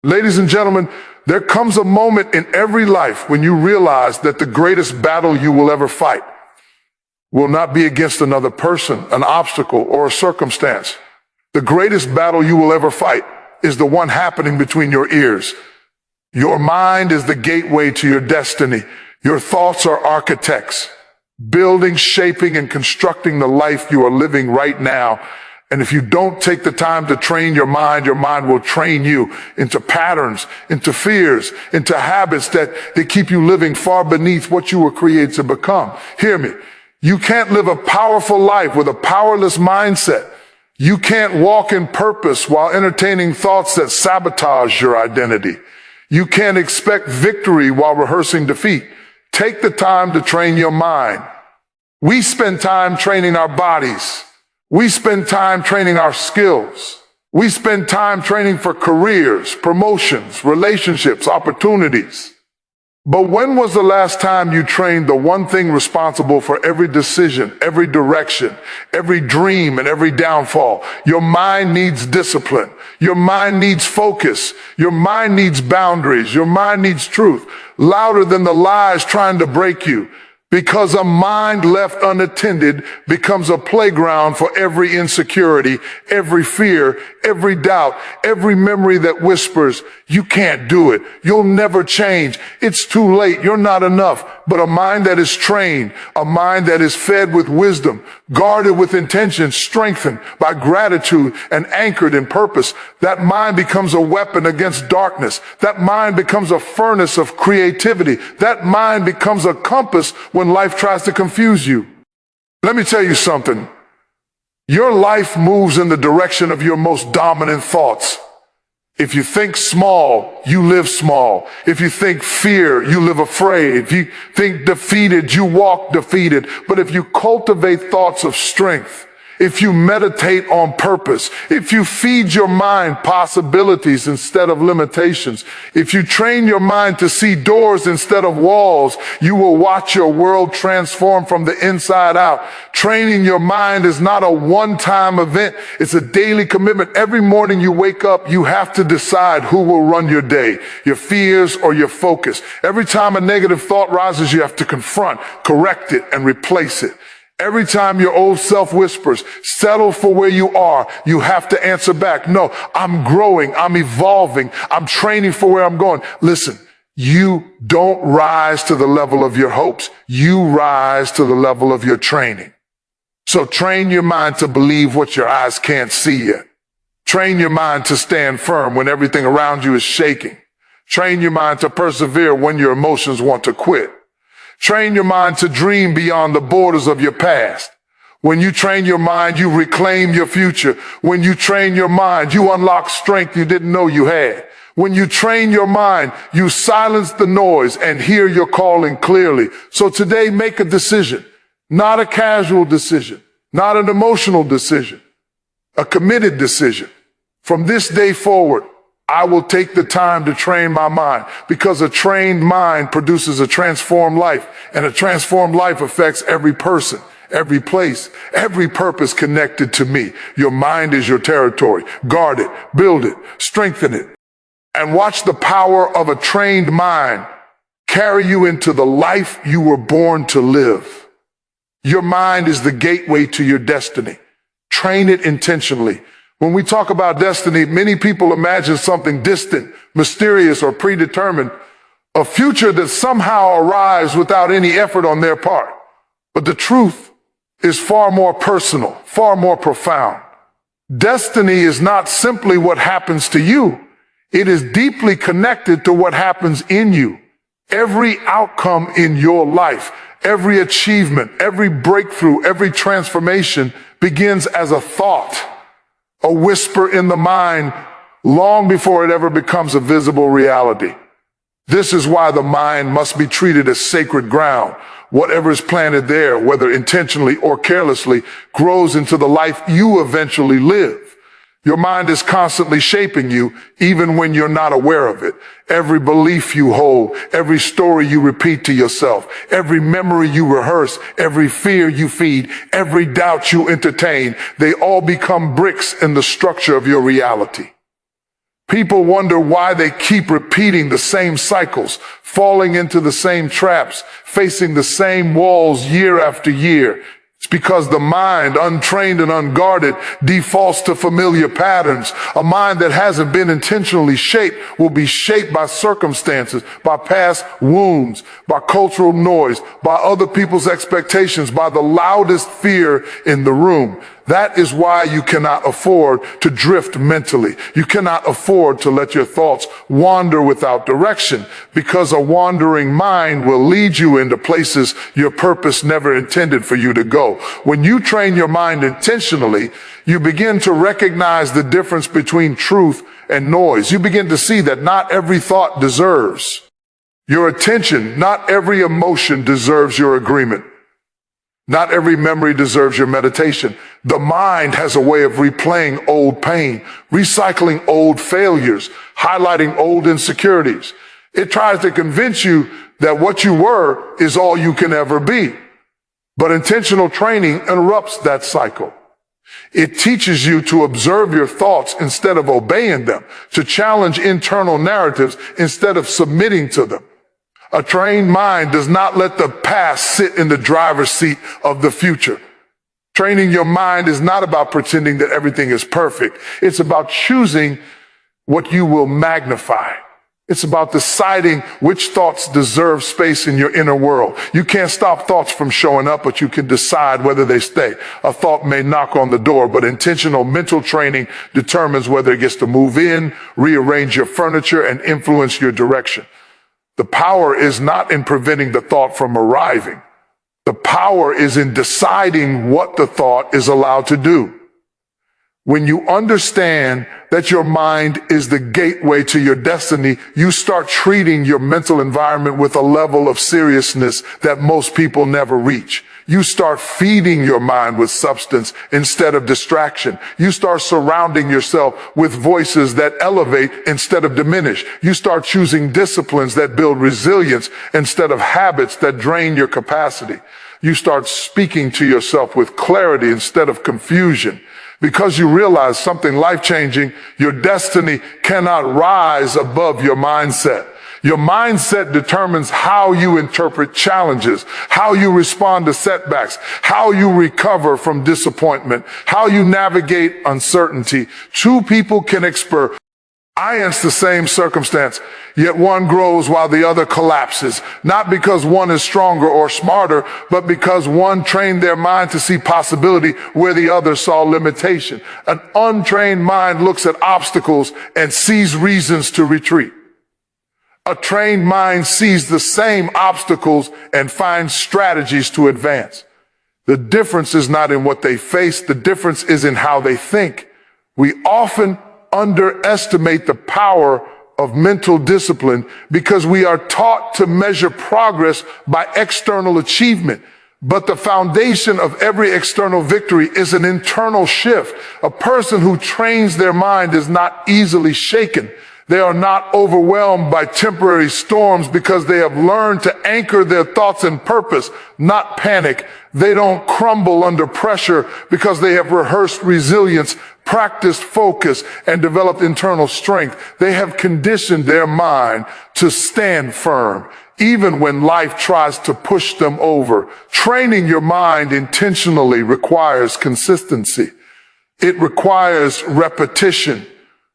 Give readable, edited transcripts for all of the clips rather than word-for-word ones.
Ladies and gentlemen, there comes a moment in every life when you realize that the greatest battle you will ever fight will not be against another person, an obstacle, or a circumstance. The greatest battle you will ever fight is the one happening between your ears. Your mind is the gateway to your destiny. Your thoughts are architects, building, shaping, and constructing the life you are living right now. And if you don't take the time to train your mind will train you into patterns, into fears, into habits that keep you living far beneath what you were created to become. Hear me. You can't live a powerful life with a powerless mindset. You can't walk in purpose while entertaining thoughts that sabotage your identity. You can't expect victory while rehearsing defeat. Take the time to train your mind. We spend time training our bodies. We spend time training our skills. We spend time training for careers, promotions, relationships, opportunities. But when was the last time you trained the one thing responsible for every decision, every direction, every dream, and every downfall? Your mind needs discipline. Your mind needs focus. Your mind needs boundaries. Your mind needs truth, louder than the lies trying to break you. Because a mind left unattended becomes a playground for every insecurity, every fear, every doubt, every memory that whispers, you can't do it. You'll never change. It's too late. You're not enough. But a mind that is trained, a mind that is fed with wisdom, guarded with intention, strengthened by gratitude and anchored in purpose, that mind becomes a weapon against darkness. That mind becomes a furnace of creativity. That mind becomes a compass when life tries to confuse you. Let me tell you something. Your life moves in the direction of your most dominant thoughts. If you think small, you live small. If you think fear, you live afraid. If you think defeated, you walk defeated. But if you cultivate thoughts of strength, if you meditate on purpose, if you feed your mind possibilities instead of limitations, if you train your mind to see doors instead of walls, you will watch your world transform from the inside out. Training your mind is not a one-time event. It's a daily commitment. Every morning you wake up, you have to decide who will run your day, your fears or your focus. Every time a negative thought rises, you have to confront, correct it, and replace it. Every time your old self whispers, settle for where you are, you have to answer back. No, I'm growing, I'm evolving, I'm training for where I'm going. Listen, you don't rise to the level of your hopes. You rise to the level of your training. So train your mind to believe what your eyes can't see yet. Train your mind to stand firm when everything around you is shaking. Train your mind to persevere when your emotions want to quit. Train your mind to dream beyond the borders of your past. When you train your mind, you reclaim your future. When you train your mind, you unlock strength you didn't know you had. When you train your mind, you silence the noise and hear your calling clearly. So today, make a decision, not a casual decision, not an emotional decision, a committed decision. From this day forward, I will take the time to train my mind, because a trained mind produces a transformed life, and a transformed life affects every person, every place, every purpose connected to me. Your mind is your territory. Guard it, build it, strengthen it, and watch the power of a trained mind carry you into the life you were born to live. Your mind is the gateway to your destiny. Train it intentionally. When we talk about destiny, many people imagine something distant, mysterious, or predetermined, a future that somehow arrives without any effort on their part. But the truth is far more personal, far more profound. Destiny is not simply what happens to you. It is deeply connected to what happens in you. Every outcome in your life, every achievement, every breakthrough, every transformation begins as a thought, a whisper in the mind, long before it ever becomes a visible reality. This is why the mind must be treated as sacred ground. Whatever is planted there, whether intentionally or carelessly, grows into the life you eventually live. Your mind is constantly shaping you, even when you're not aware of it. Every belief you hold, every story you repeat to yourself, every memory you rehearse, every fear you feed, every doubt you entertain, they all become bricks in the structure of your reality. People wonder why they keep repeating the same cycles, falling into the same traps, facing the same walls year after year. It's because the mind, untrained and unguarded, defaults to familiar patterns. A mind that hasn't been intentionally shaped will be shaped by circumstances, by past wounds, by cultural noise, by other people's expectations, by the loudest fear in the room. That is why you cannot afford to drift mentally. You cannot afford to let your thoughts wander without direction, because a wandering mind will lead you into places your purpose never intended for you to go. When you train your mind intentionally, you begin to recognize the difference between truth and noise. You begin to see that not every thought deserves your attention. Not every emotion deserves your agreement. Not every memory deserves your meditation. The mind has a way of replaying old pain, recycling old failures, highlighting old insecurities. It tries to convince you that what you were is all you can ever be. But intentional training interrupts that cycle. It teaches you to observe your thoughts instead of obeying them, to challenge internal narratives instead of submitting to them. A trained mind does not let the past sit in the driver's seat of the future. Training your mind is not about pretending that everything is perfect. It's about choosing what you will magnify. It's about deciding which thoughts deserve space in your inner world. You can't stop thoughts from showing up, but you can decide whether they stay. A thought may knock on the door, but intentional mental training determines whether it gets to move in, rearrange your furniture, and influence your direction. The power is not in preventing the thought from arriving. The power is in deciding what the thought is allowed to do. When you understand that your mind is the gateway to your destiny, you start treating your mental environment with a level of seriousness that most people never reach. You start feeding your mind with substance instead of distraction. You start surrounding yourself with voices that elevate instead of diminish. You start choosing disciplines that build resilience instead of habits that drain your capacity. You start speaking to yourself with clarity instead of confusion. Because you realize something life-changing, your destiny cannot rise above your mindset. Your mindset determines how you interpret challenges, how you respond to setbacks, how you recover from disappointment, how you navigate uncertainty. Two people can experience the same circumstance, yet one grows while the other collapses, not because one is stronger or smarter, but because one trained their mind to see possibility where the other saw limitation. An untrained mind looks at obstacles and sees reasons to retreat. A trained mind sees the same obstacles and finds strategies to advance. The difference is not in what they face, the difference is in how they think. We often underestimate the power of mental discipline because we are taught to measure progress by external achievement. But the foundation of every external victory is an internal shift. A person who trains their mind is not easily shaken. They are not overwhelmed by temporary storms because they have learned to anchor their thoughts in purpose, not panic. They don't crumble under pressure because they have rehearsed resilience, practiced focus, and developed internal strength. They have conditioned their mind to stand firm, even when life tries to push them over. Training your mind intentionally requires consistency. It requires repetition.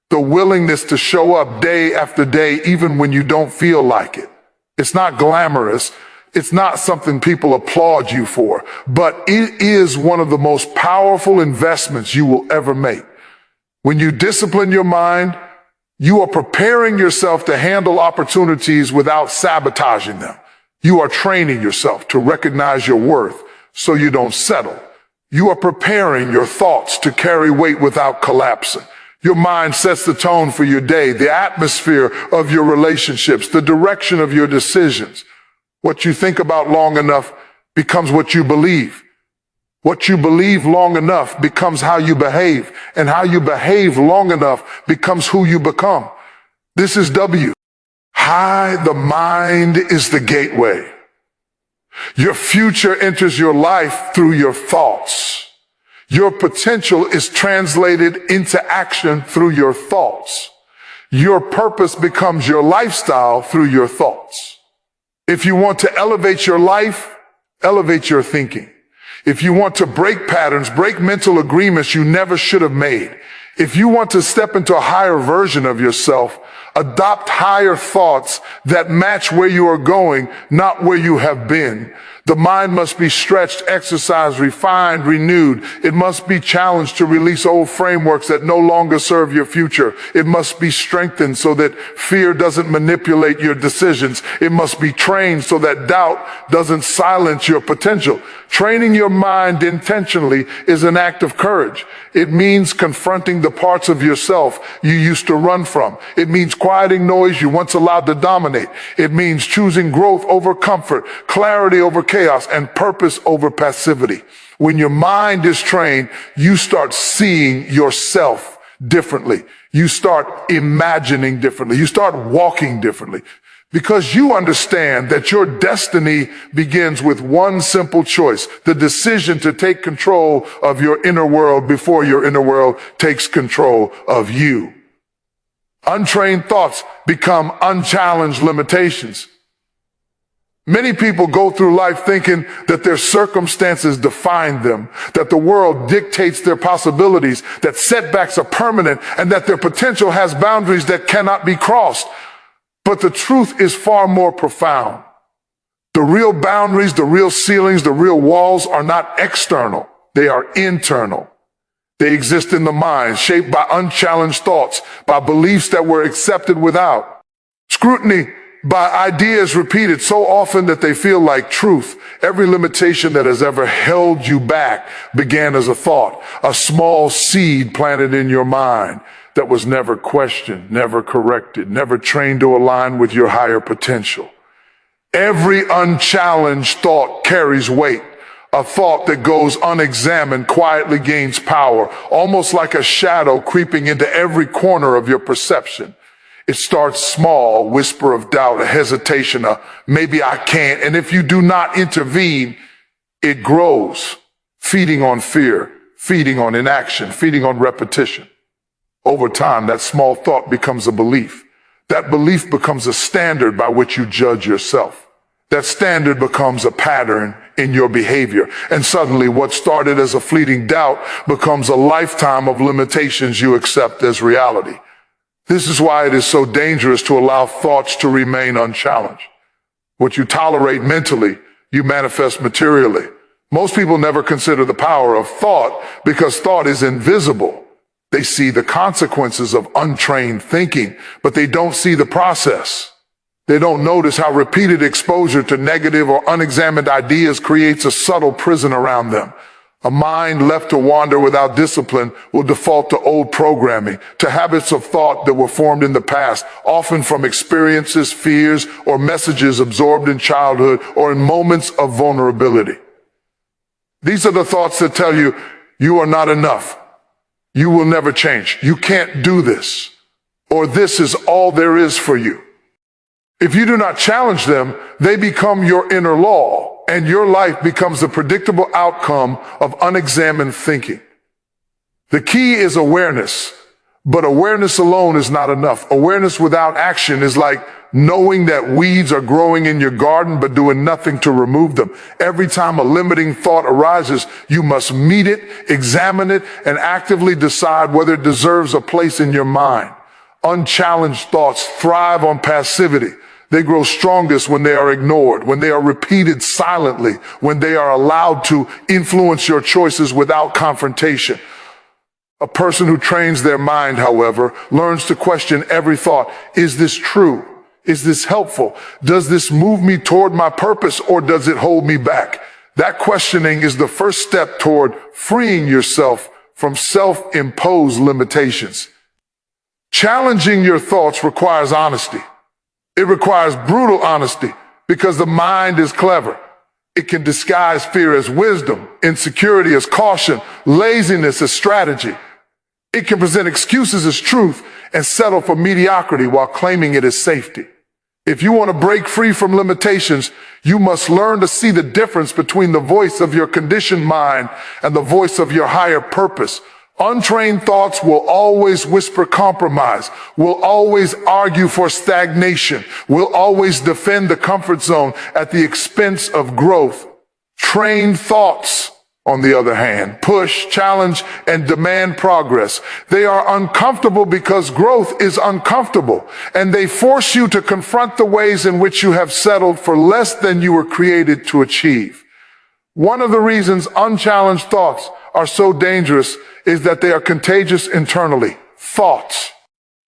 The willingness to show up day after day, even when you don't feel like it. It's not glamorous. It's not something people applaud you for, but it is one of the most powerful investments you will ever make. When you discipline your mind, you are preparing yourself to handle opportunities without sabotaging them. You are training yourself to recognize your worth so you don't settle. You are preparing your thoughts to carry weight without collapsing. Your mind sets the tone for your day, the atmosphere of your relationships, the direction of your decisions. What you think about long enough becomes what you believe. What you believe long enough becomes how you behave, and how you behave long enough becomes who you become. This is W. The mind is the gateway. Your future enters your life through your thoughts. Your potential is translated into action through your thoughts. Your purpose becomes your lifestyle through your thoughts. If you want to elevate your life, elevate your thinking. If you want to break patterns, break mental agreements you never should have made. If you want to step into a higher version of yourself, adopt higher thoughts that match where you are going, not where you have been. The mind must be stretched, exercised, refined, renewed. It must be challenged to release old frameworks that no longer serve your future. It must be strengthened so that fear doesn't manipulate your decisions. It must be trained so that doubt doesn't silence your potential. Training your mind intentionally is an act of courage. It means confronting the parts of yourself you used to run from. It means quieting noise you once allowed to dominate. It means choosing growth over comfort, clarity over chaos, and purpose over passivity. When your mind is trained, you start seeing yourself differently. You start imagining differently. You start walking differently. Because you understand that your destiny begins with one simple choice, the decision to take control of your inner world before your inner world takes control of you. Untrained thoughts become unchallenged limitations. Many people go through life thinking that their circumstances define them, that the world dictates their possibilities, that setbacks are permanent, and that their potential has boundaries that cannot be crossed. But the truth is far more profound. The real boundaries, the real ceilings, the real walls are not external. They are internal. They exist in the mind, shaped by unchallenged thoughts, by beliefs that were accepted without scrutiny, by ideas repeated so often that they feel like truth. Every limitation that has ever held you back began as a thought, a small seed planted in your mind that was never questioned, never corrected, never trained to align with your higher potential. Every unchallenged thought carries weight. A thought that goes unexamined quietly gains power, almost like a shadow creeping into every corner of your perception. It starts small, whisper of doubt, a hesitation, a maybe I can't. And if you do not intervene, it grows, feeding on fear, feeding on inaction, feeding on repetition. Over time, that small thought becomes a belief. That belief becomes a standard by which you judge yourself. That standard becomes a pattern in your behavior. And suddenly what started as a fleeting doubt becomes a lifetime of limitations you accept as reality. This is why it is so dangerous to allow thoughts to remain unchallenged. What you tolerate mentally, you manifest materially. Most people never consider the power of thought because thought is invisible. They see the consequences of untrained thinking, but they don't see the process. They don't notice how repeated exposure to negative or unexamined ideas creates a subtle prison around them. A mind left to wander without discipline will default to old programming, to habits of thought that were formed in the past, often from experiences, fears, or messages absorbed in childhood or in moments of vulnerability. These are the thoughts that tell you, you are not enough. You will never change. You can't do this. Or this is all there is for you. If you do not challenge them, they become your inner law, and your life becomes the predictable outcome of unexamined thinking. The key is awareness, but awareness alone is not enough. Awareness without action is like knowing that weeds are growing in your garden but doing nothing to remove them. Every time a limiting thought arises, you must meet it, examine it, and actively decide whether it deserves a place in your mind. Unchallenged thoughts thrive on passivity. They grow strongest when they are ignored, when they are repeated silently, when they are allowed to influence your choices without confrontation. A person who trains their mind, however, learns to question every thought. Is this true? Is this helpful? Does this move me toward my purpose, or does it hold me back? That questioning is the first step toward freeing yourself from self-imposed limitations. Challenging your thoughts requires honesty. It requires brutal honesty because the mind is clever. It can disguise fear as wisdom, insecurity as caution, laziness as strategy. It can present excuses as truth and settle for mediocrity while claiming it as safety. If you want to break free from limitations, you must learn to see the difference between the voice of your conditioned mind and the voice of your higher purpose. Untrained thoughts will always whisper compromise, will always argue for stagnation, will always defend the comfort zone at the expense of growth. Trained thoughts, on the other hand, push, challenge, and demand progress. They are uncomfortable because growth is uncomfortable, and they force you to confront the ways in which you have settled for less than you were created to achieve. One of the reasons unchallenged thoughts are so dangerous is that they are contagious internally. Thoughts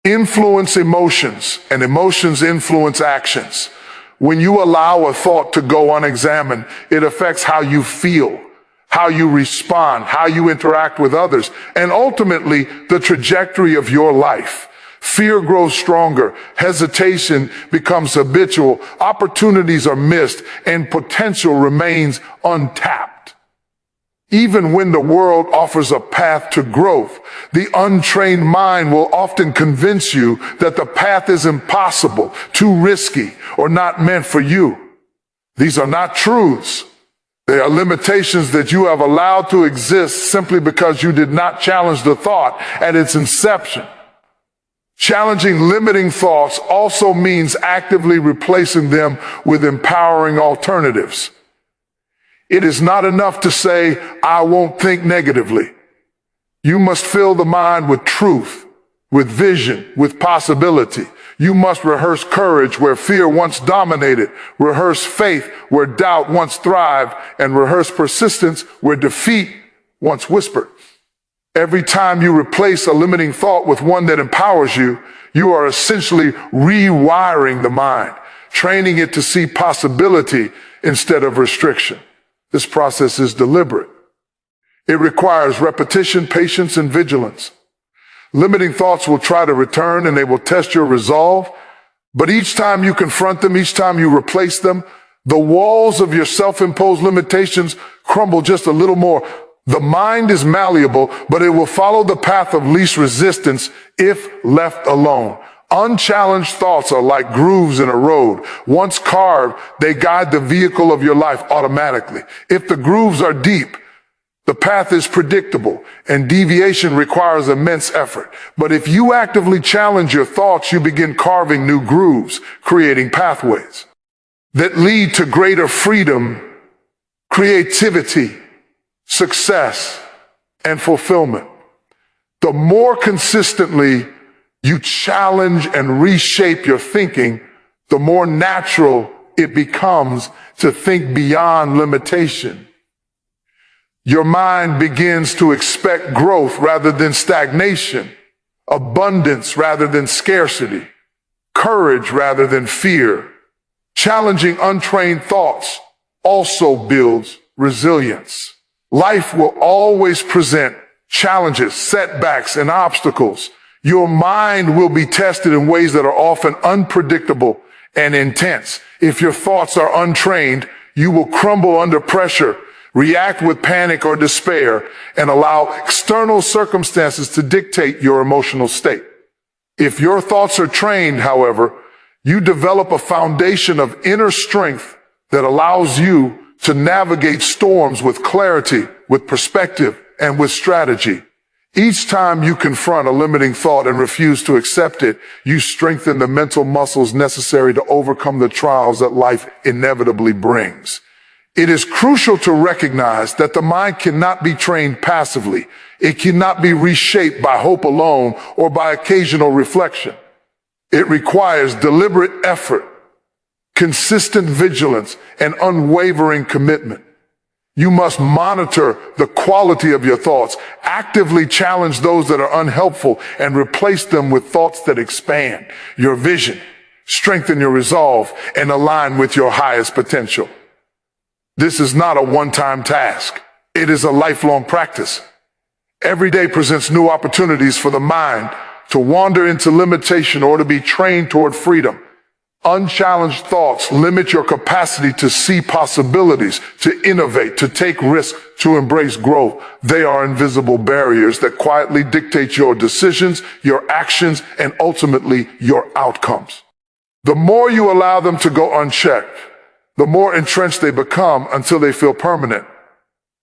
influence emotions, and emotions influence actions. When you allow a thought to go unexamined, it affects how you feel, how you respond, how you interact with others, and ultimately the trajectory of your life. Fear grows stronger, hesitation becomes habitual, opportunities are missed, and potential remains untapped. Even when the world offers a path to growth, the untrained mind will often convince you that the path is impossible, too risky, or not meant for you. These are not truths. They are limitations that you have allowed to exist simply because you did not challenge the thought at its inception. Challenging limiting thoughts also means actively replacing them with empowering alternatives. It is not enough to say, I won't think negatively. You must fill the mind with truth, with vision, with possibility. You must rehearse courage where fear once dominated, rehearse faith where doubt once thrived, and rehearse persistence where defeat once whispered. Every time you replace a limiting thought with one that empowers you, you are essentially rewiring the mind, training it to see possibility instead of restriction. This process is deliberate. It requires repetition, patience, and vigilance. Limiting thoughts will try to return and they will test your resolve, but each time you confront them, each time you replace them, the walls of your self-imposed limitations crumble just a little more. The mind is malleable, but it will follow the path of least resistance if left alone. Unchallenged thoughts are like grooves in a road. Once carved, they guide the vehicle of your life automatically. If the grooves are deep, the path is predictable, and deviation requires immense effort. But if you actively challenge your thoughts, you begin carving new grooves, creating pathways that lead to greater freedom, creativity, success, and fulfillment. The more consistently you challenge and reshape your thinking, the more natural it becomes to think beyond limitation. Your mind begins to expect growth rather than stagnation, abundance rather than scarcity, courage rather than fear. Challenging untrained thoughts also builds resilience. Life will always present challenges, setbacks, and obstacles. Your mind will be tested in ways that are often unpredictable and intense. If your thoughts are untrained, you will crumble under pressure, react with panic or despair, and allow external circumstances to dictate your emotional state. If your thoughts are trained, however, you develop a foundation of inner strength that allows you to navigate storms with clarity, with perspective, and with strategy. Each time you confront a limiting thought and refuse to accept it, you strengthen the mental muscles necessary to overcome the trials that life inevitably brings. It is crucial to recognize that the mind cannot be trained passively. It cannot be reshaped by hope alone or by occasional reflection. It requires deliberate effort, consistent vigilance, and unwavering commitment. You must monitor the quality of your thoughts, actively challenge those that are unhelpful, and replace them with thoughts that expand your vision, strengthen your resolve, and align with your highest potential. This is not a one-time task. It is a lifelong practice. Every day presents new opportunities for the mind to wander into limitation or to be trained toward freedom. Unchallenged thoughts limit your capacity to see possibilities, to innovate, to take risks, to embrace growth. They are invisible barriers that quietly dictate your decisions, your actions, and ultimately your outcomes. The more you allow them to go unchecked, the more entrenched they become until they feel permanent.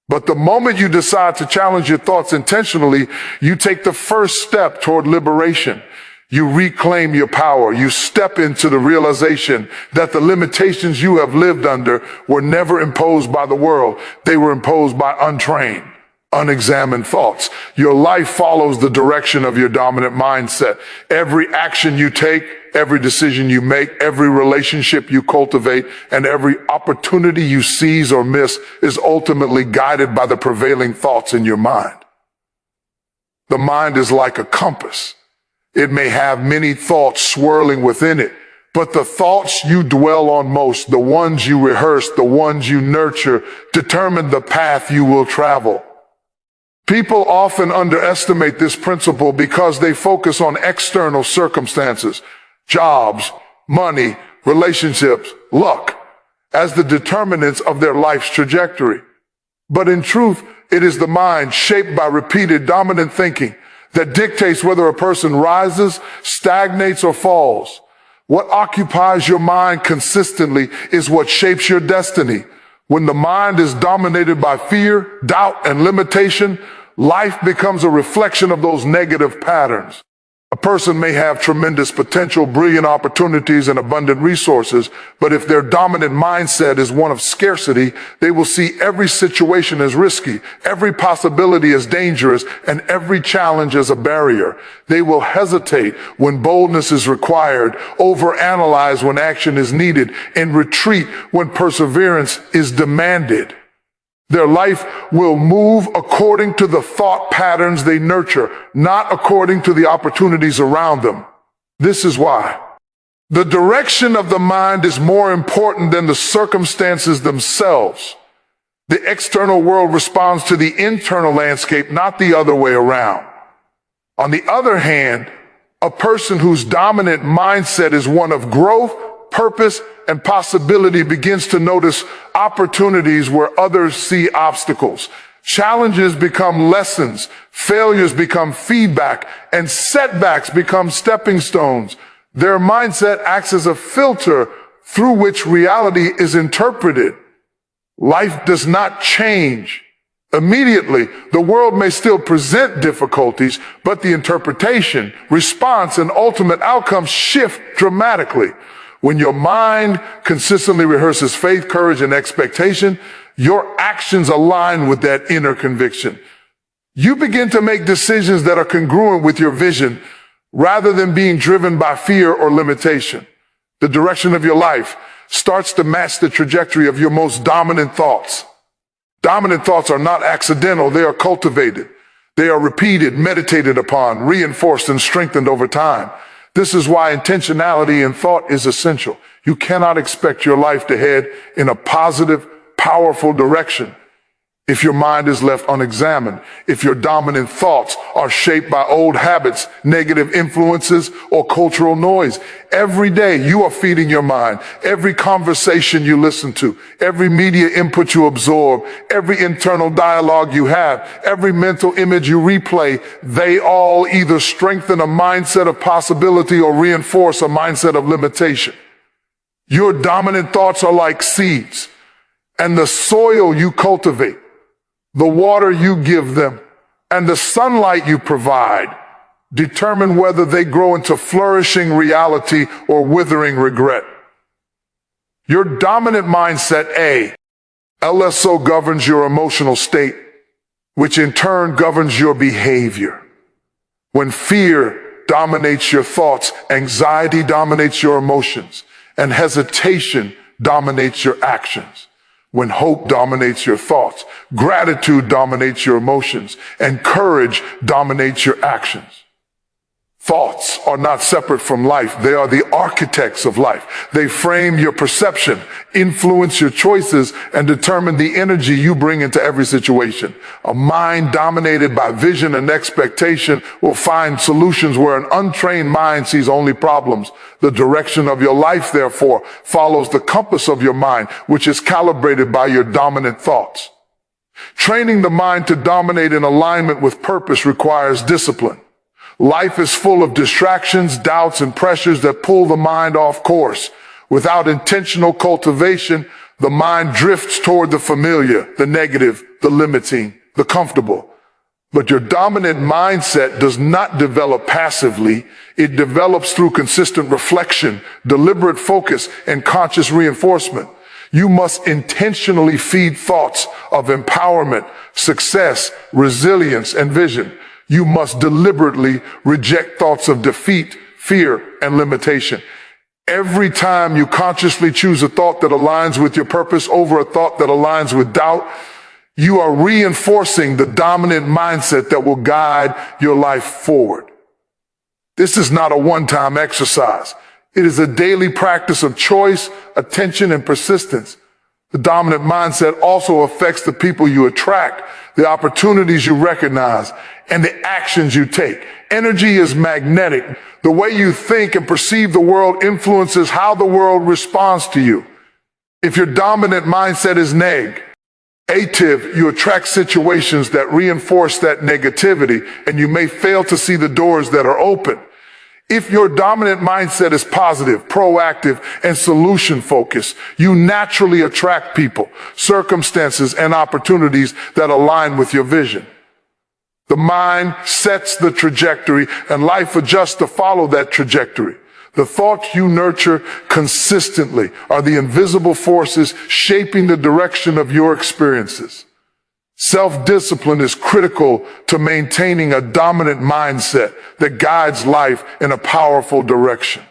But the moment you decide to challenge your thoughts intentionally, you take the first step toward liberation. You reclaim your power. You step into the realization that the limitations you have lived under were never imposed by the world. They were imposed by untrained, unexamined thoughts. Your life follows the direction of your dominant mindset. Every action you take, every decision you make, every relationship you cultivate, and every opportunity you seize or miss is ultimately guided by the prevailing thoughts in your mind. The mind is like a compass. It may have many thoughts swirling within it, but the thoughts you dwell on most, the ones you rehearse, the ones you nurture, determine the path you will travel. People often underestimate this principle because they focus on external circumstances, jobs, money, relationships, luck, as the determinants of their life's trajectory. But in truth, it is the mind shaped by repeated dominant thinking that dictates whether a person rises, stagnates, or falls. What occupies your mind consistently is what shapes your destiny. When the mind is dominated by fear, doubt, and limitation, life becomes a reflection of those negative patterns. A person may have tremendous potential, brilliant opportunities, and abundant resources, but if their dominant mindset is one of scarcity, they will see every situation as risky, every possibility as dangerous, and every challenge as a barrier. They will hesitate when boldness is required, overanalyze when action is needed, and retreat when perseverance is demanded. Their life will move according to the thought patterns they nurture, not according to the opportunities around them. This is why. The direction of the mind is more important than the circumstances themselves. The external world responds to the internal landscape, not the other way around. On the other hand, a person whose dominant mindset is one of growth, purpose, and possibility begins to notice opportunities where others see obstacles. Challenges become lessons, failures become feedback, and setbacks become stepping stones. Their mindset acts as a filter through which reality is interpreted. Life does not change immediately. The world may still present difficulties, but the interpretation, response, and ultimate outcome shift dramatically. When your mind consistently rehearses faith, courage, and expectation, your actions align with that inner conviction. You begin to make decisions that are congruent with your vision rather than being driven by fear or limitation. The direction of your life starts to match the trajectory of your most dominant thoughts. Dominant thoughts are not accidental. They are cultivated. They are repeated, meditated upon, reinforced, and strengthened over time. This is why intentionality in thought is essential. You cannot expect your life to head in a positive, powerful direction if your mind is left unexamined, if your dominant thoughts are shaped by old habits, negative influences, or cultural noise. Every day you are feeding your mind. Every conversation you listen to, every media input you absorb, every internal dialogue you have, every mental image you replay, they all either strengthen a mindset of possibility or reinforce a mindset of limitation. Your dominant thoughts are like seeds, and the soil you cultivate, the water you give them, and the sunlight you provide determine whether they grow into flourishing reality or withering regret. Your dominant mindset, LSO, governs your emotional state, which in turn governs your behavior. When fear dominates your thoughts, anxiety dominates your emotions, and hesitation dominates your actions. When hope dominates your thoughts, gratitude dominates your emotions, and courage dominates your actions. Thoughts are not separate from life. They are the architects of life. They frame your perception, influence your choices, and determine the energy you bring into every situation. A mind dominated by vision and expectation will find solutions where an untrained mind sees only problems. The direction of your life, therefore, follows the compass of your mind, which is calibrated by your dominant thoughts. Training the mind to dominate in alignment with purpose requires discipline. Life is full of distractions, doubts, and pressures that pull the mind off course. Without intentional cultivation, The mind drifts toward the familiar, the negative, the limiting, the comfortable. But your dominant mindset does not develop passively. It develops through consistent reflection, deliberate focus, and conscious reinforcement. You must intentionally feed thoughts of empowerment, success, resilience, and vision. You must deliberately reject thoughts of defeat, fear, and limitation. Every time you consciously choose a thought that aligns with your purpose over a thought that aligns with doubt, you are reinforcing the dominant mindset that will guide your life forward. This is not a one-time exercise. It is a daily practice of choice, attention, and persistence. The dominant mindset also affects the people you attract, the opportunities you recognize, and the actions you take. Energy is magnetic. The way you think and perceive the world influences how the world responds to you. If your dominant mindset is negative, you attract situations that reinforce that negativity, and you may fail to see the doors that are open. If your dominant mindset is positive, proactive, and solution-focused, you naturally attract people, circumstances, and opportunities that align with your vision. The mind sets the trajectory, and life adjusts to follow that trajectory. The thoughts you nurture consistently are the invisible forces shaping the direction of your experiences. Self-discipline is critical to maintaining a dominant mindset that guides life in a powerful direction.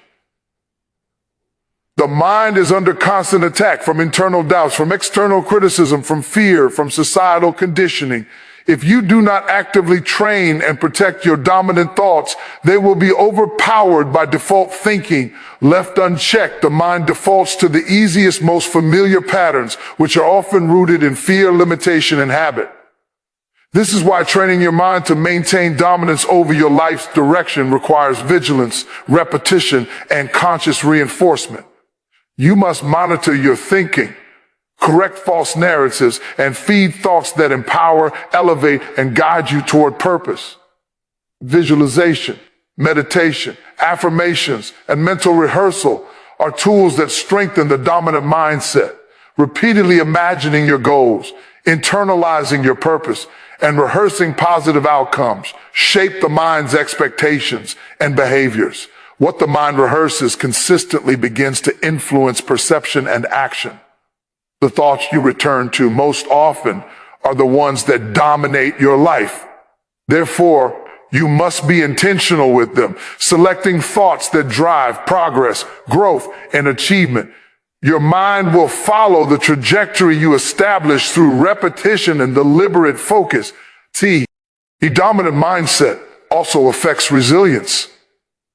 The mind is under constant attack from internal doubts, from external criticism, from fear, from societal conditioning. If you do not actively train and protect your dominant thoughts, they will be overpowered by default thinking. Left unchecked, the mind defaults to the easiest, most familiar patterns, which are often rooted in fear, limitation, and habit. This is why training your mind to maintain dominance over your life's direction requires vigilance, repetition, and conscious reinforcement. You must monitor your thinking, correct false narratives, and feed thoughts that empower, elevate, and guide you toward purpose. Visualization, meditation, affirmations, and mental rehearsal are tools that strengthen the dominant mindset. Repeatedly imagining your goals, internalizing your purpose, and rehearsing positive outcomes shape the mind's expectations and behaviors. What the mind rehearses consistently begins to influence perception and action. The thoughts you return to most often are the ones that dominate your life. Therefore, you must be intentional with them, selecting thoughts that drive progress, growth, and achievement. Your mind will follow the trajectory you establish through repetition and deliberate focus. The dominant mindset also affects resilience.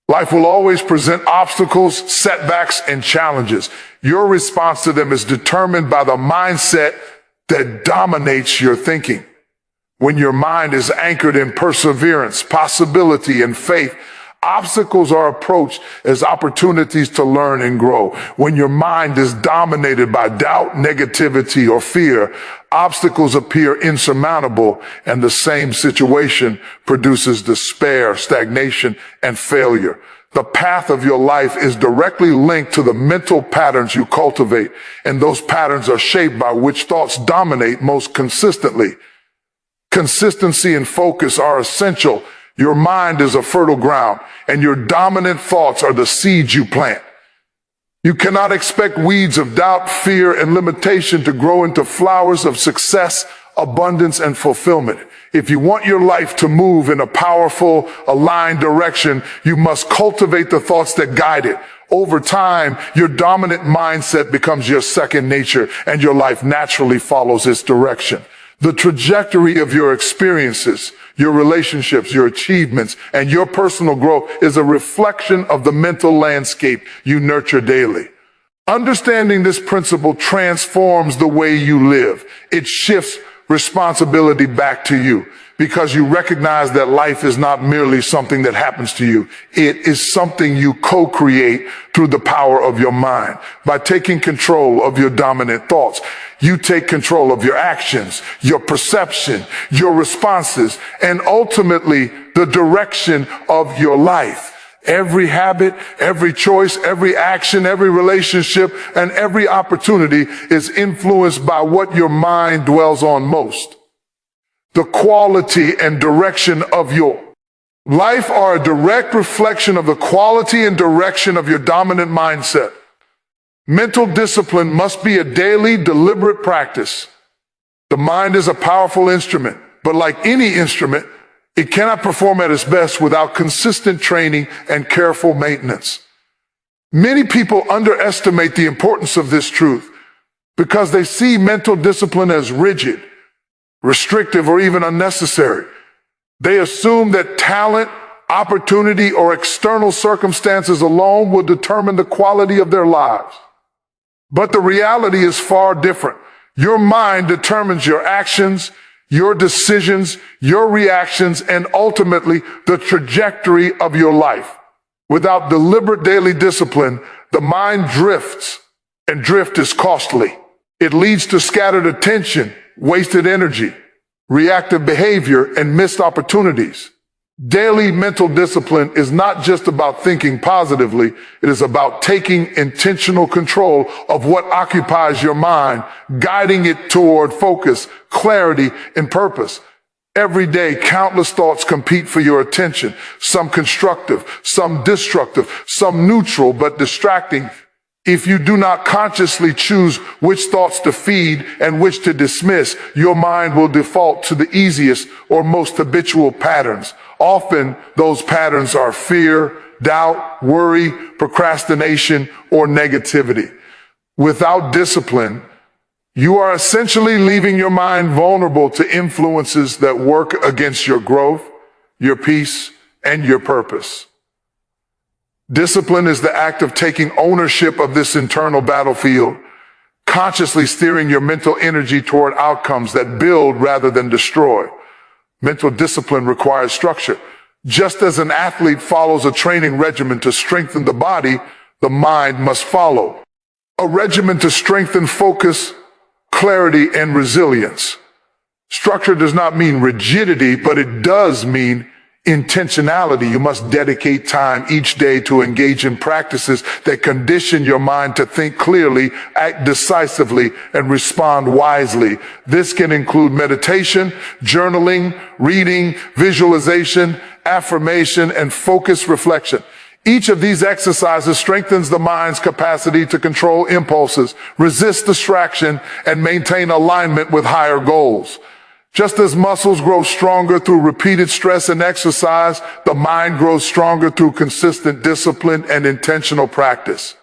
Life will always present obstacles, setbacks, and challenges. Your response to them is determined by the mindset that dominates your thinking. When your mind is anchored in perseverance, possibility, and faith, obstacles are approached as opportunities to learn and grow. When your mind is dominated by doubt, negativity, or fear, obstacles appear insurmountable, and the same situation produces despair, stagnation, and failure. The path of your life is directly linked to the mental patterns you cultivate, and those patterns are shaped by which thoughts dominate most consistently. Consistency and focus are essential. Your mind is a fertile ground, and your dominant thoughts are the seeds you plant. You cannot expect weeds of doubt, fear, and limitation to grow into flowers of success, abundance, and fulfillment. If you want your life to move in a powerful, aligned direction, you must cultivate the thoughts that guide it. Over time, your dominant mindset becomes your second nature, and your life naturally follows its direction. The trajectory of your experiences, your relationships, your achievements, and your personal growth is a reflection of the mental landscape you nurture daily. Understanding this principle transforms the way you live. It shifts responsibility back to you because you recognize that life is not merely something that happens to you. It is something you co-create through the power of your mind. By taking control of your dominant thoughts, you take control of your actions, your perception, your responses, and ultimately the direction of your life. Every habit, every choice, every action, every relationship, and every opportunity is influenced by what your mind dwells on most. The quality and direction of your life are a direct reflection of the quality and direction of your dominant mindset. Mental discipline must be a daily, deliberate practice. The mind is a powerful instrument, but like any instrument, it cannot perform at its best without consistent training and careful maintenance. Many people underestimate the importance of this truth because they see mental discipline as rigid, restrictive, or even unnecessary. They assume that talent, opportunity, or external circumstances alone will determine the quality of their lives. But the reality is far different. Your mind determines your actions, your decisions, your reactions, and ultimately the trajectory of your life. Without deliberate daily discipline, the mind drifts, and drift is costly. It leads to scattered attention, wasted energy, reactive behavior, and missed opportunities. Daily mental discipline is not just about thinking positively. It is about taking intentional control of what occupies your mind, guiding it toward focus, clarity, and purpose. Every day, countless thoughts compete for your attention, some constructive, some destructive, some neutral but distracting. If you do not consciously choose which thoughts to feed and which to dismiss, your mind will default to the easiest or most habitual patterns. Often, those patterns are fear, doubt, worry, procrastination, or negativity. Without discipline, you are essentially leaving your mind vulnerable to influences that work against your growth, your peace, and your purpose. Discipline is the act of taking ownership of this internal battlefield, consciously steering your mental energy toward outcomes that build rather than destroy. Mental discipline requires structure. Just as an athlete follows a training regimen to strengthen the body, the mind must follow a regimen to strengthen focus, clarity, and resilience. Structure does not mean rigidity, but it does mean intentionality. You must dedicate time each day to engage in practices that condition your mind to think clearly, act decisively, and respond wisely. This can include meditation, journaling, reading, visualization, affirmation, and focused reflection. Each of these exercises strengthens the mind's capacity to control impulses, resist distraction, and maintain alignment with higher goals. Just as muscles grow stronger through repeated stress and exercise, the mind grows stronger through consistent discipline and intentional practice.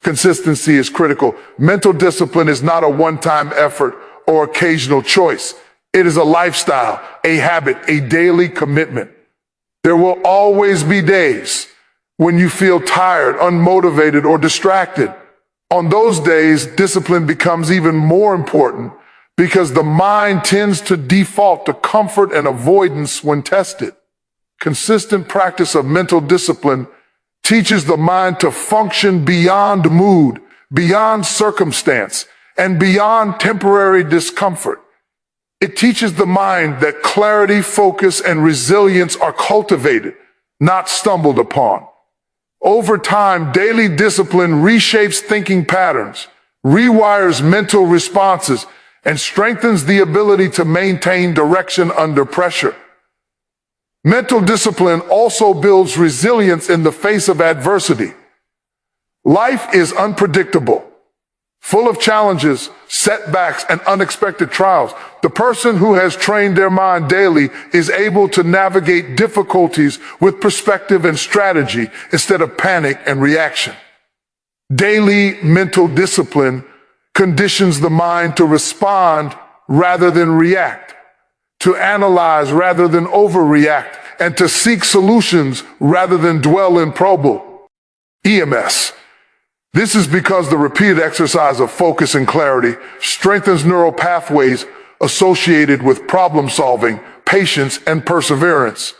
Consistency is critical. Mental discipline is not a one-time effort or occasional choice. It is a lifestyle, a habit, a daily commitment. There will always be days when you feel tired, unmotivated, or distracted. On those days, discipline becomes even more important because the mind tends to default to comfort and avoidance when tested. Consistent practice of mental discipline teaches the mind to function beyond mood, beyond circumstance, and beyond temporary discomfort. It teaches the mind that clarity, focus, and resilience are cultivated, not stumbled upon. Over time, daily discipline reshapes thinking patterns, rewires mental responses, and strengthens the ability to maintain direction under pressure. Mental discipline also builds resilience in the face of adversity. Life is unpredictable, full of challenges, setbacks, and unexpected trials. The person who has trained their mind daily is able to navigate difficulties with perspective and strategy instead of panic and reaction. Daily mental discipline conditions the mind to respond rather than react, to analyze rather than overreact, and to seek solutions rather than dwell in EMS. This is because the repeated exercise of focus and clarity strengthens neural pathways associated with problem solving, patience, and perseverance.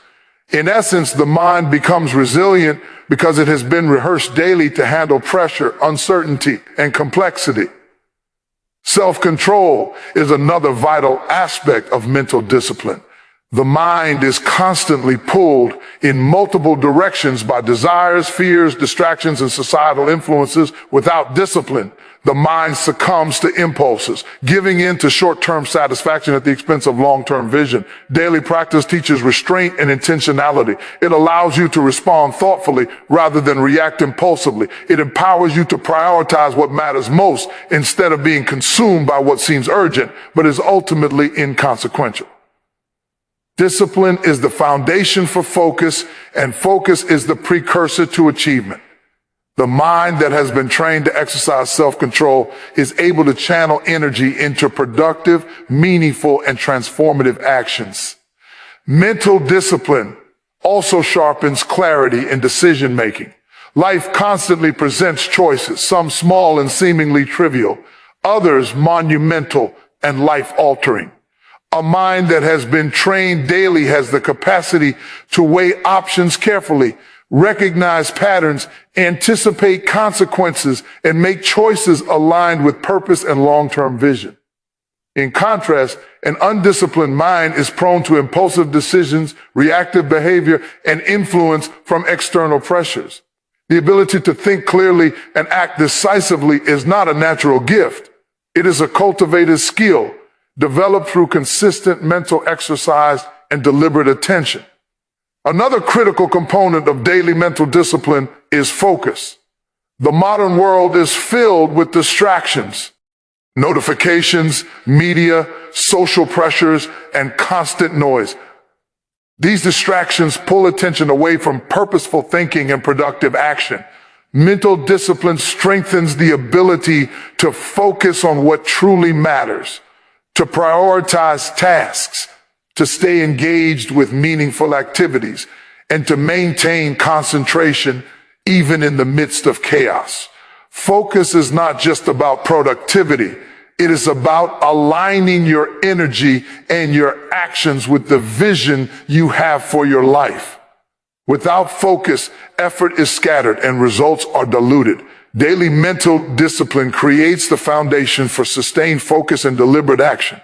In essence, the mind becomes resilient because it has been rehearsed daily to handle pressure, uncertainty, and complexity. Self-control is another vital aspect of mental discipline. The mind is constantly pulled in multiple directions by desires, fears, distractions, and societal influences. Without discipline, the mind succumbs to impulses, giving in to short-term satisfaction at the expense of long-term vision. Daily practice teaches restraint and intentionality. It allows you to respond thoughtfully rather than react impulsively. It empowers you to prioritize what matters most instead of being consumed by what seems urgent, but is ultimately inconsequential. Discipline is the foundation for focus, and focus is the precursor to achievement. The mind that has been trained to exercise self-control is able to channel energy into productive, meaningful, and transformative actions. Mental discipline also sharpens clarity in decision-making. Life constantly presents choices, some small and seemingly trivial, others monumental and life-altering. A mind that has been trained daily has the capacity to weigh options carefully, recognize patterns, anticipate consequences, and make choices aligned with purpose and long-term vision. In contrast, an undisciplined mind is prone to impulsive decisions, reactive behavior, and influence from external pressures. The ability to think clearly and act decisively is not a natural gift. It is a cultivated skill, developed through consistent mental exercise and deliberate attention. Another critical component of daily mental discipline is focus. The modern world is filled with distractions, notifications, media, social pressures, and constant noise. These distractions pull attention away from purposeful thinking and productive action. Mental discipline strengthens the ability to focus on what truly matters, to prioritize tasks, to stay engaged with meaningful activities, and to maintain concentration even in the midst of chaos. Focus is not just about productivity. It is about aligning your energy and your actions with the vision you have for your life. Without focus, effort is scattered and results are diluted. Daily mental discipline creates the foundation for sustained focus and deliberate action.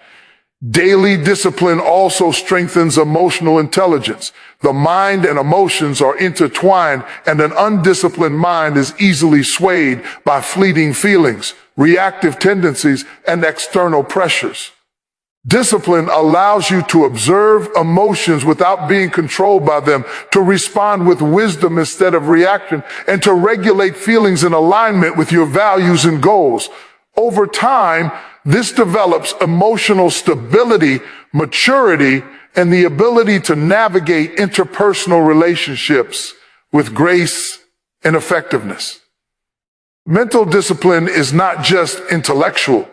Daily discipline also strengthens emotional intelligence. The mind and emotions are intertwined, and an undisciplined mind is easily swayed by fleeting feelings, reactive tendencies, and external pressures. Discipline allows you to observe emotions without being controlled by them, to respond with wisdom instead of reaction, and to regulate feelings in alignment with your values and goals. Over time, this develops emotional stability, maturity, and the ability to navigate interpersonal relationships with grace and effectiveness. Mental discipline is not just intellectual.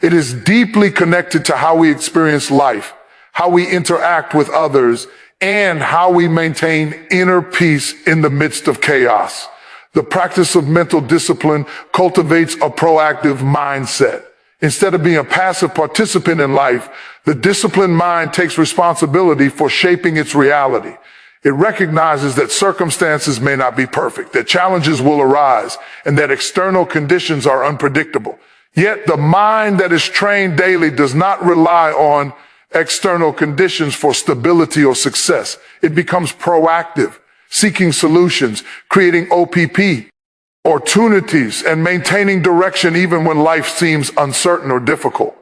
It is deeply connected to how we experience life, how we interact with others, and how we maintain inner peace in the midst of chaos. The practice of mental discipline cultivates a proactive mindset. Instead of being a passive participant in life, the disciplined mind takes responsibility for shaping its reality. It recognizes that circumstances may not be perfect, that challenges will arise, and that external conditions are unpredictable. Yet the mind that is trained daily does not rely on external conditions for stability or success. It becomes proactive, seeking solutions, creating OPP, opportunities, and maintaining direction even when life seems uncertain or difficult.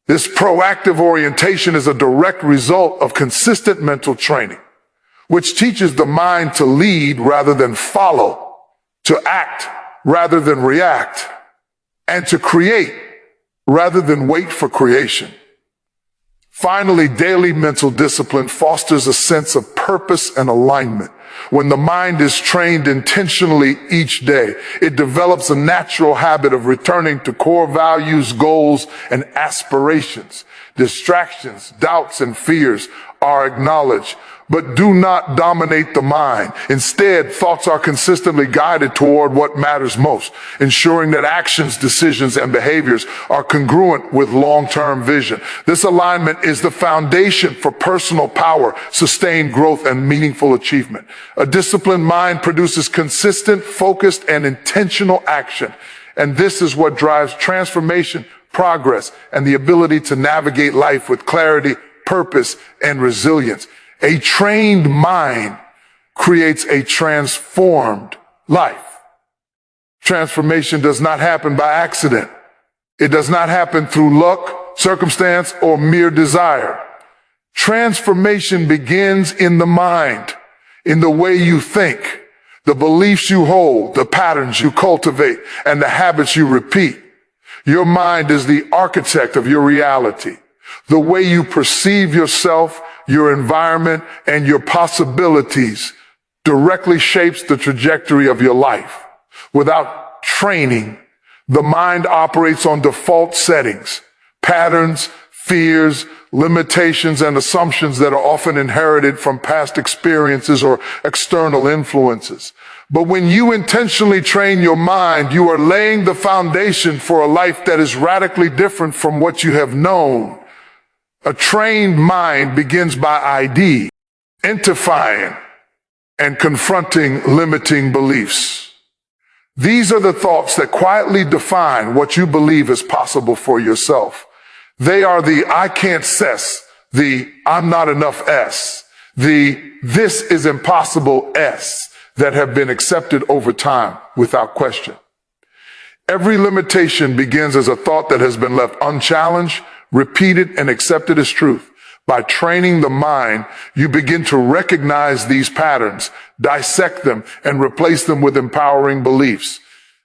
This proactive orientation is a direct result of consistent mental training, which teaches the mind to lead rather than follow, to act rather than react, and to create rather than wait for creation. Finally, daily mental discipline fosters a sense of purpose and alignment. When the mind is trained intentionally each day, it develops a natural habit of returning to core values, goals, and aspirations. Distractions, doubts, and fears are acknowledged, but do not dominate the mind. Instead, thoughts are consistently guided toward what matters most, ensuring that actions, decisions, and behaviors are congruent with long-term vision. This alignment is the foundation for personal power, sustained growth, and meaningful achievement. A disciplined mind produces consistent, focused, and intentional action. And this is what drives transformation, progress, and the ability to navigate life with clarity, purpose, and resilience. A trained mind creates a transformed life. Transformation does not happen by accident. It does not happen through luck, circumstance, or mere desire. Transformation begins in the mind, in the way you think, the beliefs you hold, the patterns you cultivate, and the habits you repeat. Your mind is the architect of your reality. The way you perceive yourself, your environment, and your possibilities directly shapes the trajectory of your life. Without training, the mind operates on default settings, patterns, fears, limitations, and assumptions that are often inherited from past experiences or external influences. But when you intentionally train your mind, you are laying the foundation for a life that is radically different from what you have known. A trained mind begins by identifying and confronting limiting beliefs. These are the thoughts that quietly define what you believe is possible for yourself. They are the I can't cess, the I'm not enough S, the this is impossible S that have been accepted over time without question. Every limitation begins as a thought that has been left unchallenged, repeated, and accepted as truth. By training the mind, you begin to recognize these patterns, dissect them, and replace them with empowering beliefs.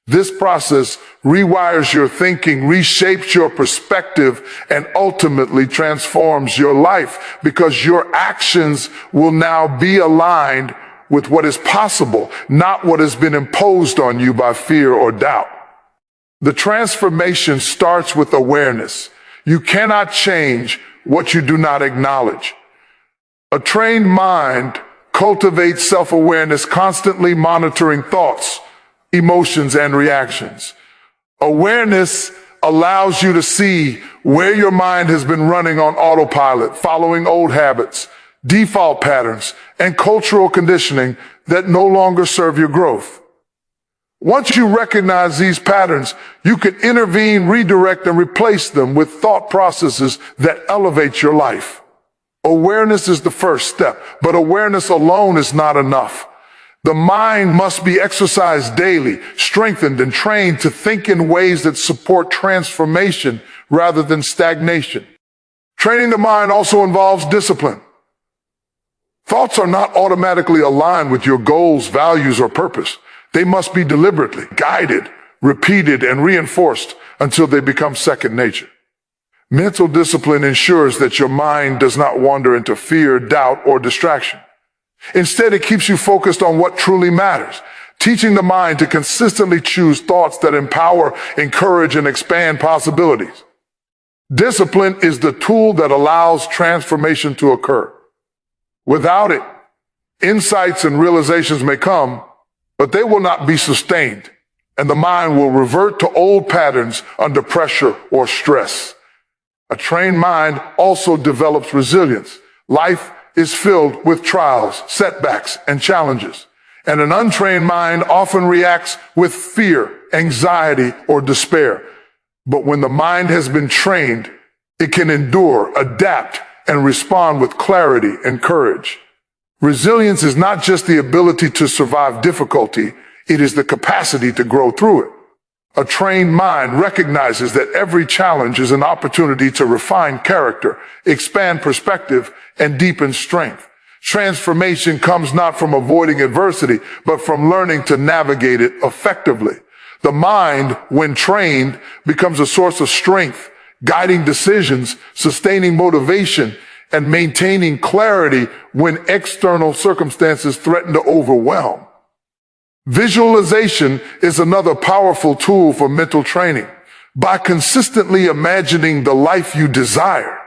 This process rewires your thinking, reshapes your perspective, and ultimately transforms your life because your actions will now be aligned with what is possible, not what has been imposed on you by fear or doubt. The transformation starts with awareness. You cannot change what you do not acknowledge. A trained mind cultivates self-awareness, constantly monitoring thoughts, emotions, and reactions. Awareness allows you to see where your mind has been running on autopilot, following old habits, default patterns, and cultural conditioning that no longer serve your growth. Once you recognize these patterns, you can intervene, redirect, and replace them with thought processes that elevate your life. Awareness is the first step, but awareness alone is not enough. The mind must be exercised daily, strengthened, and trained to think in ways that support transformation rather than stagnation. Training the mind also involves discipline. Thoughts are not automatically aligned with your goals, values, or purpose. They must be deliberately guided, repeated, and reinforced until they become second nature. Mental discipline ensures that your mind does not wander into fear, doubt, or distraction. Instead, it keeps you focused on what truly matters, teaching the mind to consistently choose thoughts that empower, encourage, and expand possibilities. Discipline is the tool that allows transformation to occur. Without it, insights and realizations may come, but they will not be sustained, and the mind will revert to old patterns under pressure or stress. A trained mind also develops resilience. Life is filled with trials, setbacks, and challenges, and an untrained mind often reacts with fear, anxiety, or despair. But when the mind has been trained, it can endure, adapt, and respond with clarity and courage. Resilience is not just the ability to survive difficulty, it is the capacity to grow through it. A trained mind recognizes that every challenge is an opportunity to refine character, expand perspective, and deepen strength. Transformation comes not from avoiding adversity, but from learning to navigate it effectively. The mind, when trained, becomes a source of strength, guiding decisions, sustaining motivation, and maintaining clarity when external circumstances threaten to overwhelm. Visualization is another powerful tool for mental training. By consistently imagining the life you desire,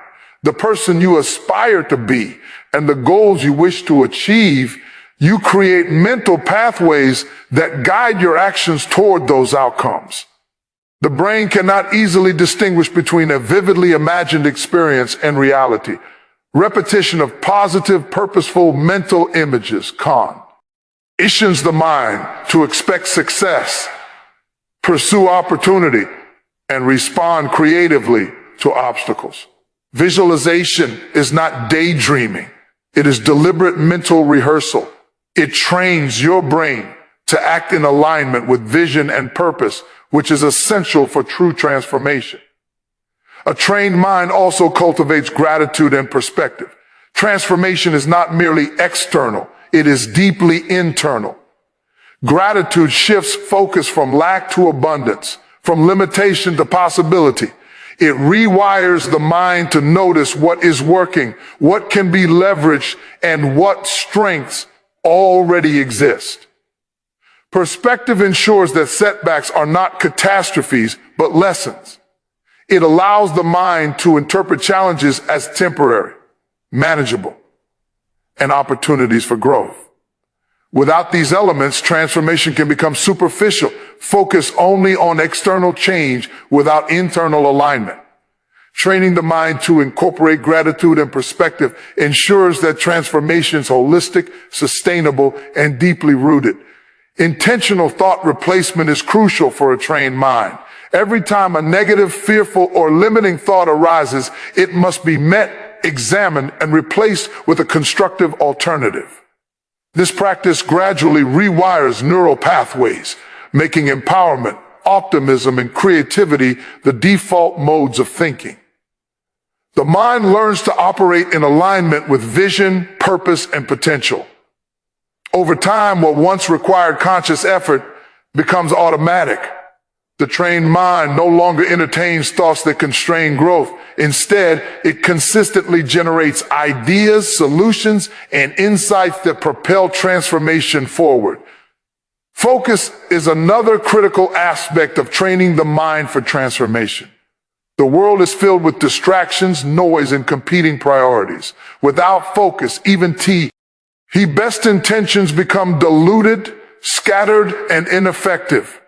the person you aspire to be, and the goals you wish to achieve, you create mental pathways that guide your actions toward those outcomes. The brain cannot easily distinguish between a vividly imagined experience and reality. Repetition of positive, purposeful mental images, conditions the mind to expect success, pursue opportunity, and respond creatively to obstacles. Visualization is not daydreaming. It is deliberate mental rehearsal. It trains your brain to act in alignment with vision and purpose, which is essential for true transformation. A trained mind also cultivates gratitude and perspective. Transformation is not merely external, it is deeply internal. Gratitude shifts focus from lack to abundance, from limitation to possibility. It rewires the mind to notice what is working, what can be leveraged, and what strengths already exist. Perspective ensures that setbacks are not catastrophes, but lessons. It allows the mind to interpret challenges as temporary, manageable, and opportunities for growth. Without these elements, transformation can become superficial, focused only on external change without internal alignment. Training the mind to incorporate gratitude and perspective ensures that transformation is holistic, sustainable, and deeply rooted. Intentional thought replacement is crucial for a trained mind. Every time a negative, fearful, or limiting thought arises, it must be met, examined, and replaced with a constructive alternative. This practice gradually rewires neural pathways, making empowerment, optimism, and creativity the default modes of thinking. The mind learns to operate in alignment with vision, purpose, and potential. Over time, what once required conscious effort becomes automatic. The trained mind no longer entertains thoughts that constrain growth. Instead, it consistently generates ideas, solutions, and insights that propel transformation forward. Focus is another critical aspect of training the mind for transformation. The world is filled with distractions, noise, and competing priorities. Without focus, even best intentions become diluted, scattered, and ineffective.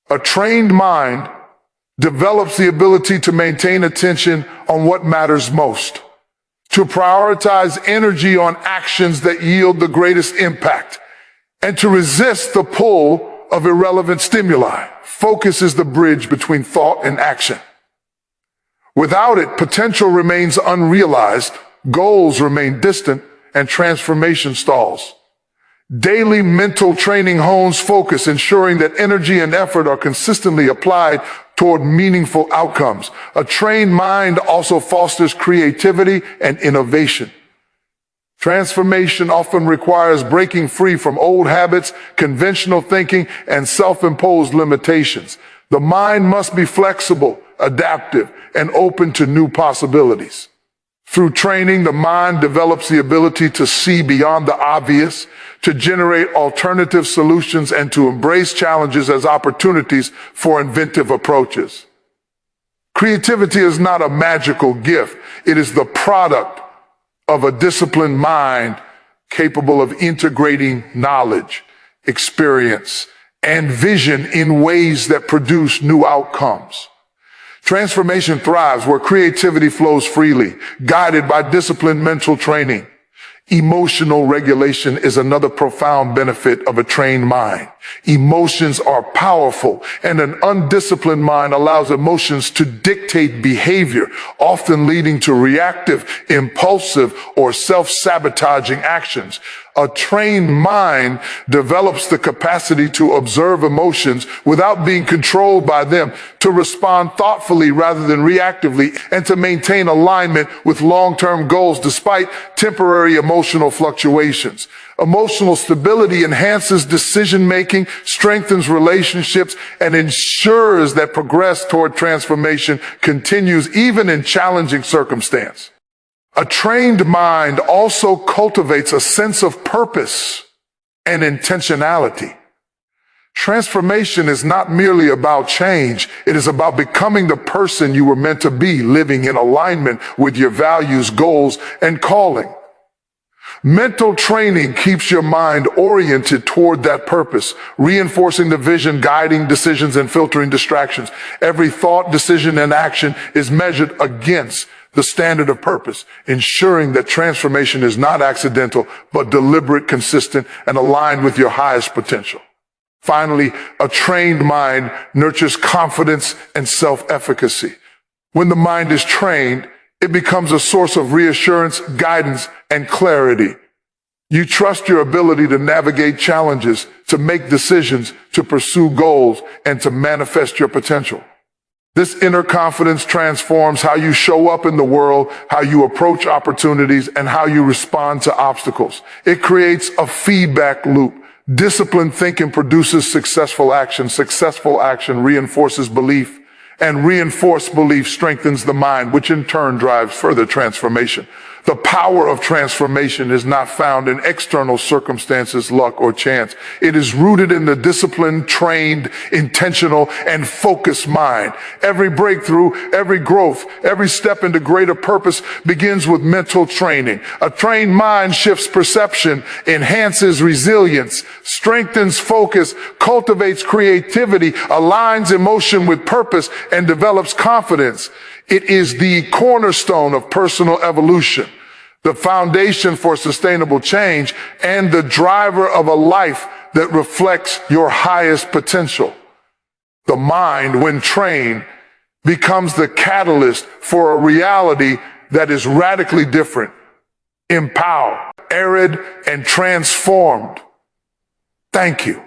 A trained mind develops the ability to maintain attention on what matters most, to prioritize energy on actions that yield the greatest impact, and to resist the pull of irrelevant stimuli. Focus is the bridge between thought and action. Without it, potential remains unrealized, goals remain distant, and transformation stalls. Daily mental training hones focus, ensuring that energy and effort are consistently applied toward meaningful outcomes. A trained mind also fosters creativity and innovation. Transformation often requires breaking free from old habits, conventional thinking, and self-imposed limitations. The mind must be flexible, adaptive, and open to new possibilities. Through training, the mind develops the ability to see beyond the obvious, to generate alternative solutions, and to embrace challenges as opportunities for inventive approaches. Creativity is not a magical gift. It is the product of a disciplined mind capable of integrating knowledge, experience, and vision in ways that produce new outcomes. Transformation thrives where creativity flows freely, guided by disciplined mental training. Emotional regulation is another profound benefit of a trained mind. Emotions are powerful, and an undisciplined mind allows emotions to dictate behavior, often leading to reactive, impulsive, or self-sabotaging actions. A trained mind develops the capacity to observe emotions without being controlled by them, to respond thoughtfully rather than reactively, and to maintain alignment with long-term goals despite temporary emotional fluctuations. Emotional stability enhances decision-making, strengthens relationships, and ensures that progress toward transformation continues even in challenging circumstances. A trained mind also cultivates a sense of purpose and intentionality. Transformation is not merely about change. It is about becoming the person you were meant to be, living in alignment with your values, goals, and calling. Mental training keeps your mind oriented toward that purpose, reinforcing the vision, guiding decisions, and filtering distractions. Every thought, decision, and action is measured against the standard of purpose, ensuring that transformation is not accidental, but deliberate, consistent, and aligned with your highest potential. Finally, a trained mind nurtures confidence and self-efficacy. When the mind is trained, It becomes a source of reassurance, guidance, and clarity. You trust your ability to navigate challenges, to make decisions, to pursue goals, and to manifest your potential. This inner confidence transforms how you show up in the world, how you approach opportunities, and how you respond to obstacles. It creates a feedback loop. Disciplined thinking produces successful action. Successful action reinforces belief, and reinforced belief strengthens the mind, which in turn drives further transformation. The power of transformation is not found in external circumstances, luck, or chance. It is rooted in the disciplined, trained, intentional, and focused mind. Every breakthrough, every growth, every step into greater purpose begins with mental training. A trained mind shifts perception, enhances resilience, strengthens focus, cultivates creativity, aligns emotion with purpose, and develops confidence. It is the cornerstone of personal evolution, the foundation for sustainable change, and the driver of a life that reflects your highest potential. The mind, when trained, becomes the catalyst for a reality that is radically different, empowered, arid, and transformed. Thank you.